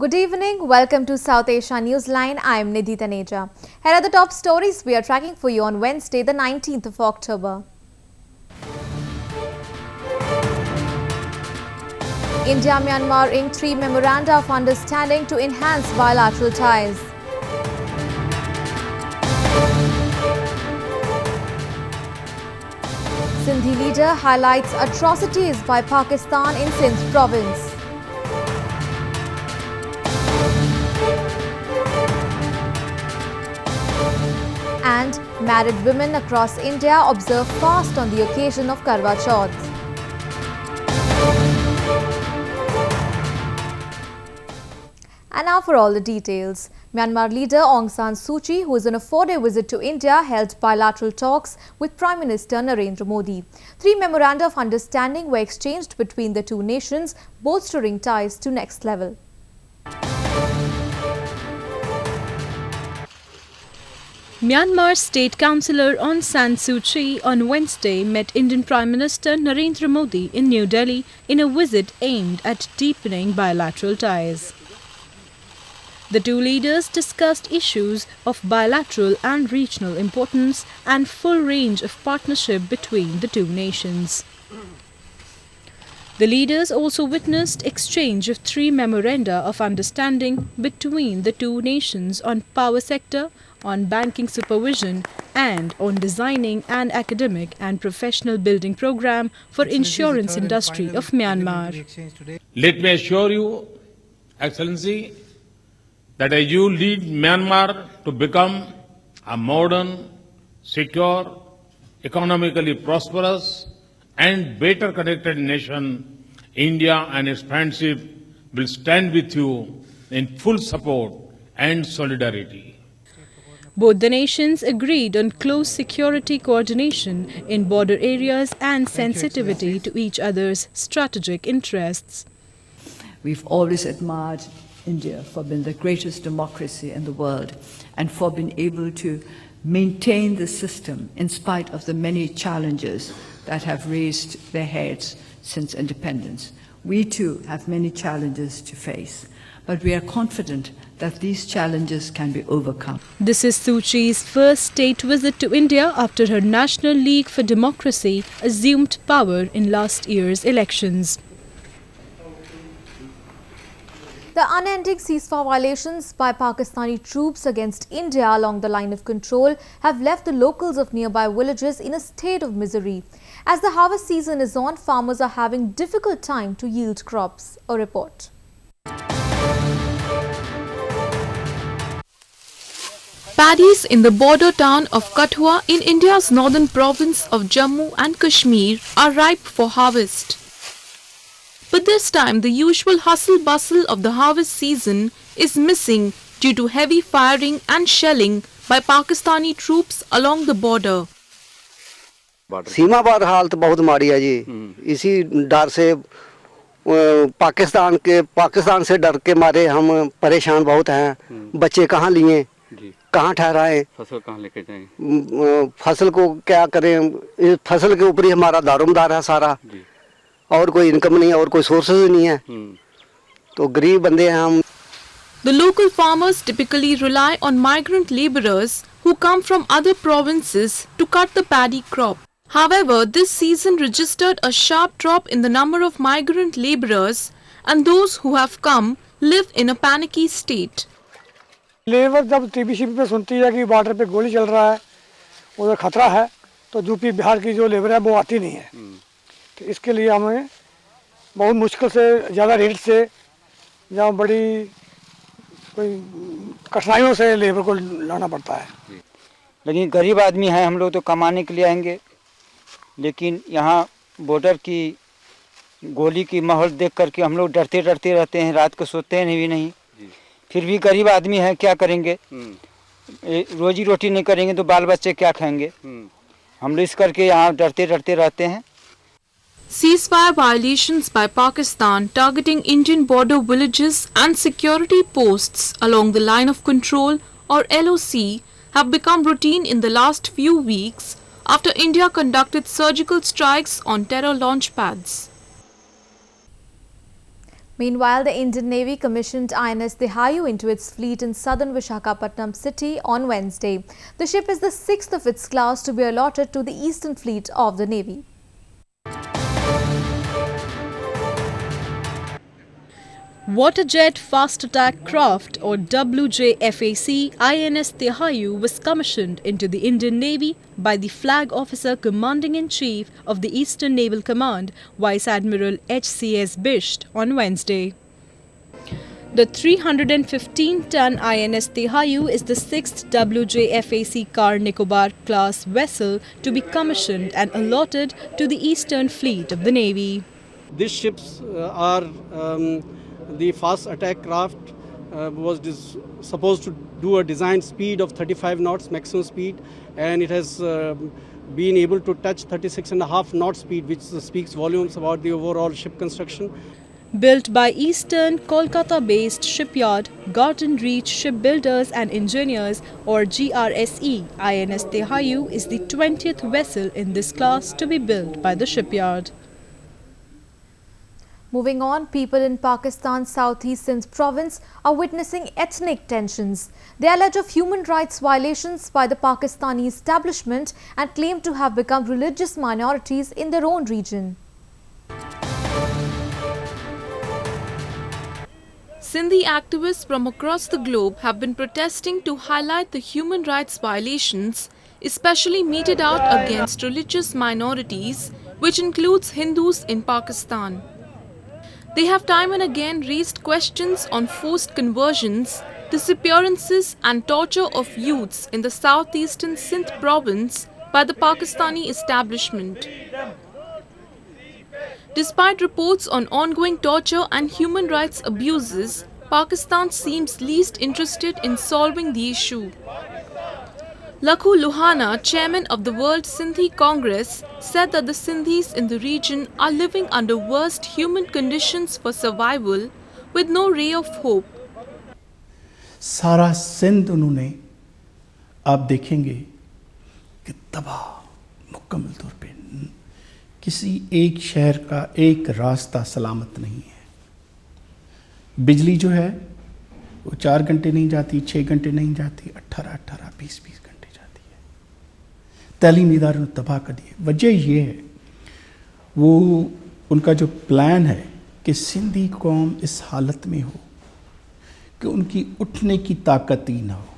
Good evening. Welcome to South Asia Newsline. I am Nidhi Taneja. Here are the top stories we are tracking for you on Wednesday, the 19th of October. India-Myanmar inked 3 Memoranda of Understanding to enhance bilateral ties. Sindhi leader highlights atrocities by Pakistan in Sindh province. And married women across India observe fast on the occasion of Karva Chauth. And now for all the details. Myanmar leader Aung San Suu Kyi, who is on a 4-day visit to India, held bilateral talks with Prime Minister Narendra Modi. 3 memoranda of understanding were exchanged between the two nations, bolstering ties to next level. Myanmar State Councillor Aung San Suu Kyi on Wednesday met Indian Prime Minister Narendra Modi in New Delhi in a visit aimed at deepening bilateral ties. The two leaders discussed issues of bilateral and regional importance and full range of partnership between the two nations. The leaders also witnessed exchange of 3 memoranda of understanding between the two nations on power sector, on banking supervision and on designing an academic and professional building program for insurance industry of Myanmar. Let me assure you, Excellency, that as you lead Myanmar to become a modern, secure, economically prosperous and better connected nation, India and its friendship will stand with you in full support and solidarity. Both the nations agreed on close security coordination in border areas and sensitivity to each other's strategic interests. We've always admired India for being the greatest democracy in the world and for being able to maintain the system in spite of the many challenges that have raised their heads since independence. We too have many challenges to face, but we are confident that these challenges can be overcome. This is Suu Kyi's first state visit to India after her National League for Democracy assumed power in last year's elections. The unending ceasefire violations by Pakistani troops against India along the line of control have left the locals of nearby villages in a state of misery. As the harvest season is on, farmers are having difficult time to yield crops. A report. Paddies in the border town of Kathua in India's northern province of Jammu and Kashmir are ripe for harvest. But this time the usual hustle-bustle of the harvest season is missing due to heavy firing and shelling by Pakistani troops along the border. सीमा पार हालत बहुत माड़ी है जी। इसी डर से पाकिस्तान से डर के मारे हम परेशान बहुत हैं। बच्चे कहाँ लिए, कहाँ ठहराएं, फसल कहाँ लेके जाएं, फसल को क्या करें, इस फसल के ऊपर ही हमारा दारोमदार है सारा, और कोई इनकम नहीं है और कोई सोर्सेज नहीं है, तो गरीब बंदे हैं हम. The local farmers typically rely on migrant laborers who come from other provinces to cut the paddy crop. However, this season registered a sharp drop in the number of migrant laborers, and those who have come live in a panicky state. Labour जब TV पे सुनती है कि border पे गोली चल रहा है, उधर खतरा है, तो यूपी बिहार की जो लेबर है वो आती नहीं है. तो इसके लिए हमें बहुत मुश्किल से ज़्यादा रेट से या बड़ी कोई कठिनाइयों से लेबर को लाना पड़ता है. लेकिन गरीब आदमी हैं हम लोग, तो कमाने के लिए आएंगे, लेकिन यहाँ बॉर्डर की गोली की माहौल देख करके हम लोग डरते रहते हैं, रात को सोते हैं भी नहीं. फिर भी गरीब आदमी हैं, क्या करेंगे, रोजी रोटी नहीं करेंगे तो बाल बच्चे क्या खाएंगे. हम लोग इस करके यहाँ डरते रहते हैं. Ceasefire violations by Pakistan targeting Indian border villages and security posts along the line of control or LOC have become routine in the last few weeks after India conducted surgical strikes on terror launch pads. Meanwhile, the Indian Navy commissioned INS Dehayu into its fleet in southern Vishakhapatnam city on Wednesday. The ship is the sixth of its class to be allotted to the Eastern Fleet of the Navy. Waterjet Fast Attack Craft or WJFAC INS Dehayu was commissioned into the Indian Navy by the Flag Officer Commanding-in-Chief of the Eastern Naval Command, Vice Admiral HCS Bisht, on Wednesday. The 315-ton INS Dehayu is the sixth WJFAC Car Nicobar class vessel to be commissioned and allotted to the Eastern Fleet of the Navy. These ships are the fast attack craft was supposed to do a design speed of 35 knots maximum speed, and it has been able to touch 36.5 knot speed, which speaks volumes about the overall ship construction. Built by Eastern Kolkata-based shipyard Garden Reach Shipbuilders and Engineers or GRSE, INS Dehayu is the 20th vessel in this class to be built by the shipyard. Moving on, people in Pakistan's southeast Sindh province are witnessing ethnic tensions. They allege of human rights violations by the Pakistani establishment and claim to have become religious minorities in their own region. Sindhi activists from across the globe have been protesting to highlight the human rights violations, especially meted out against religious minorities, which includes Hindus in Pakistan. They have time and again raised questions on forced conversions, disappearances and torture of youths in the southeastern Sindh province by the Pakistani establishment. Despite reports on ongoing torture and human rights abuses, Pakistan seems least interested in solving the issue. Lakhu Luhana, chairman of the World Sindhi Congress, said that the Sindhis in the region are living under worst human conditions for survival with no ray of hope. सारा सिंध उन्होंने आप देखेंगे कि तबाह मुकम्मल तौर पे किसी एक शहर का एक रास्ता सलामत नहीं है। बिजली जो है वो 4 घंटे नहीं जाती, 6 घंटे नहीं जाती, 18, 20 घंटे जाती है। तालीमी इदारों ने तबाह कर दिए। वजह ये है वो उनका जो प्लान है कि सिंधी कौम इस हालत में हो कि उनकी उठने की ताकत ही ना हो।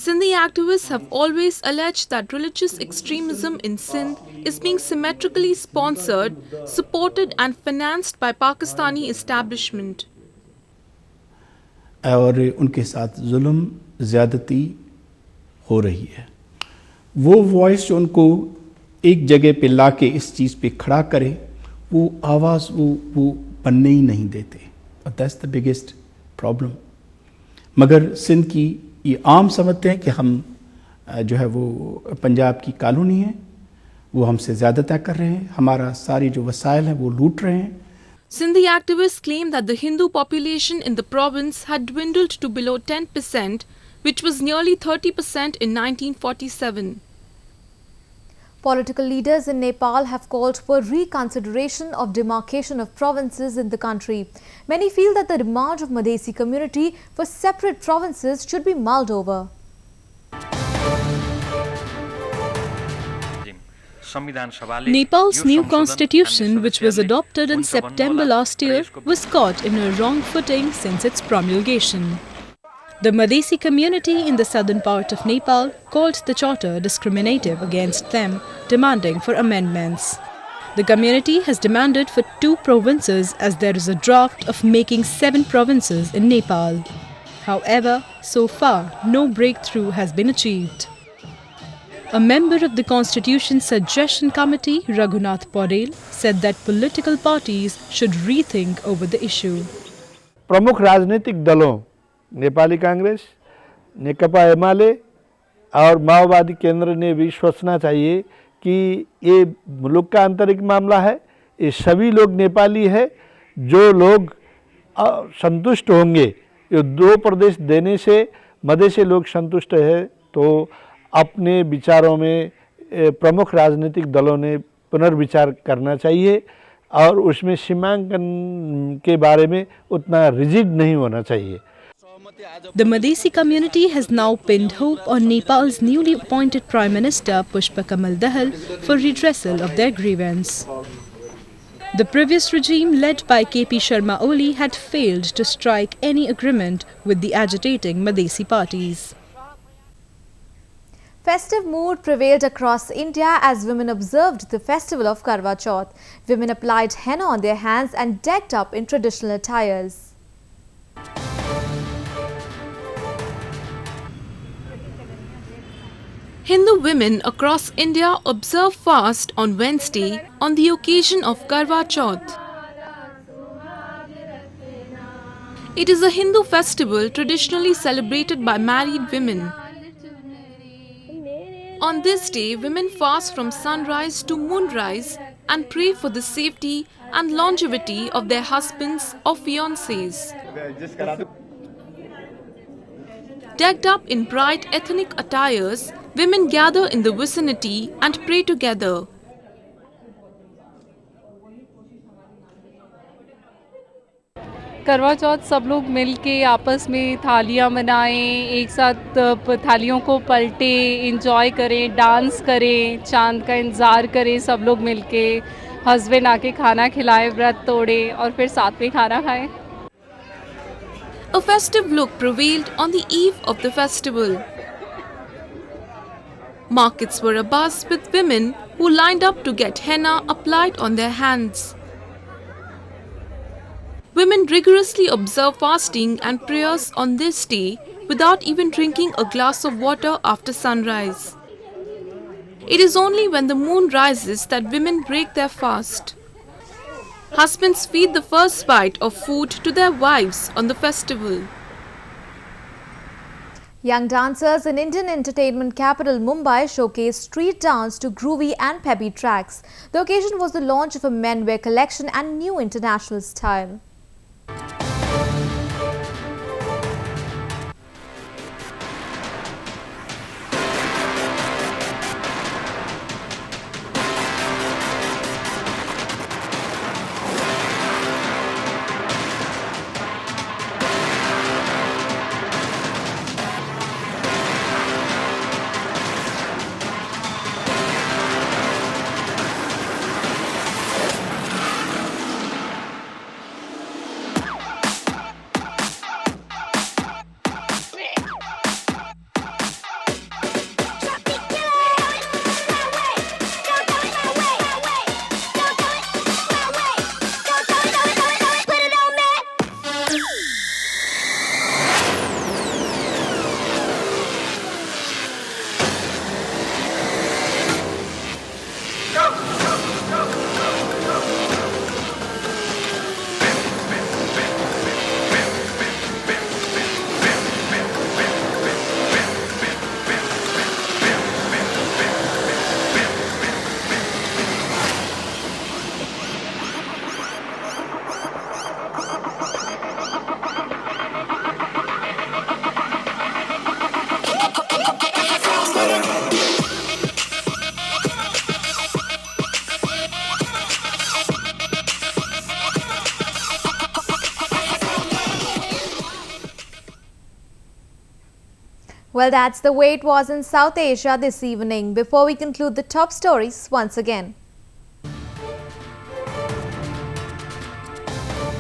Sindhi activists have always alleged that religious extremism in Sindh is being symmetrically sponsored, supported and financed by Pakistani establishment. और उनके साथ जुल्म ज़्यादती हो रही है। वो वॉइस जो उनको एक जगह पे लाके इस चीज़ पे खड़ा करे, वो आवाज़ वो बनने ही नहीं देते। और दैट्स द बिगेस्ट प्रॉब्लम। मगर सिंध की ये आम समझते हैं कि हम जो है वो पंजाब की कॉलोनी है, वो हमसे ज़्यादती कर रहे हैं, हमारा सारी जो वसाइल हैं वो लूट रहे हैं। Sindhi activists claim that the Hindu population in the province had dwindled to below 10%, which was nearly 30% in 1947. Political leaders in Nepal have called for reconsideration of demarcation of provinces in the country. Many feel that the demand of Madhesi community for separate provinces should be mulled over. Nepal's new constitution, which was adopted in September last year, was caught in a wrong footing since its promulgation. The Madhesi community in the southern part of Nepal called the charter discriminative against them, demanding for amendments. The community has demanded for 2 provinces as there is a draft of making 7 provinces in Nepal. However, so far, no breakthrough has been achieved. A member of the Constitution Suggestion Committee, Raghunath Paudel, said that political parties should rethink over the issue. प्रमुख राजनीतिक दलों नेपाली कांग्रेस, नेकपा एमाले और माओवादी केंद्र ने भी सोचना चाहिए कि ये मुल्क का आंतरिक मामला है। ये सभी लोग नेपाली है, जो लोग संतुष्ट होंगे, ये 2 प्रदेश देने से मधेसी लोग संतुष्ट है, तो अपने विचारों में प्रमुख राजनीतिक दलों ने पुनर्विचार करना चाहिए और उसमें सीमांकन के बारे में उतना रिजिड नहीं होना चाहिए। The Madesi community has now pinned hope on Nepal's newly appointed Prime Minister Pushpa Kamal Dahal for redressal of their grievance. The previous regime led by KP Sharma Oli had failed to strike any agreement with the agitating Madesi parties. Festive mood prevailed across India as women observed the festival of Karva Chauth. Women applied henna on their hands and decked up in traditional attires. Hindu women across India observe fast on Wednesday on the occasion of Karva Chauth. It is a Hindu festival traditionally celebrated by married women. On this day, women fast from sunrise to moonrise and pray for the safety and longevity of their husbands or fiancés. Decked up in bright ethnic attires, women gather in the vicinity and pray together. करवा चौथ सब लोग मिल के आपस में थालियाँ बनाएं, एक साथ थालियों को पलटे, इंजॉय करें, डांस करें, चांद का इंतज़ार करें सब लोग मिल के, हस्बैंड आके खाना खिलाए, व्रत तोड़े और फिर साथ में खाना खाएं। A festive look prevailed on the eve of the festival. Markets were abuzz with women who lined up to get henna applied on their hands. Women rigorously observe fasting and prayers on this day without even drinking a glass of water after sunrise. It is only when the moon rises that women break their fast. Husbands feed the first bite of food to their wives on the festival. Young dancers in Indian entertainment capital Mumbai showcased street dance to groovy and peppy tracks. The occasion was the launch of a menwear collection and new international style. Well, that's the way it was in South Asia this evening. Before we conclude the top stories once again.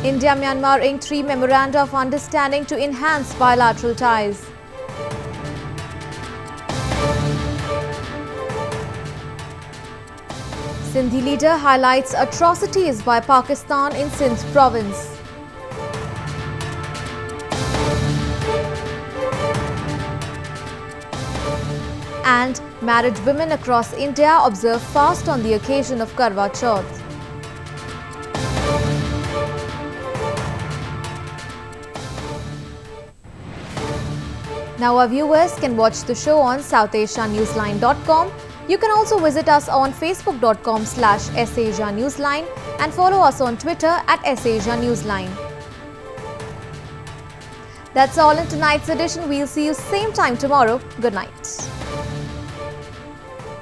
India-Myanmar inked 3 Memoranda of Understanding to enhance bilateral ties. Sindhi leader highlights atrocities by Pakistan in Sindh province. And married women across India observe fast on the occasion of Karva Chauth. Now our viewers can watch the show on SouthAsiaNewsline.com. You can also visit us on Facebook.com/SAsiaNewsline and follow us on Twitter @SAsiaNewsline. That's all in tonight's edition. We'll see you same time tomorrow. Good night.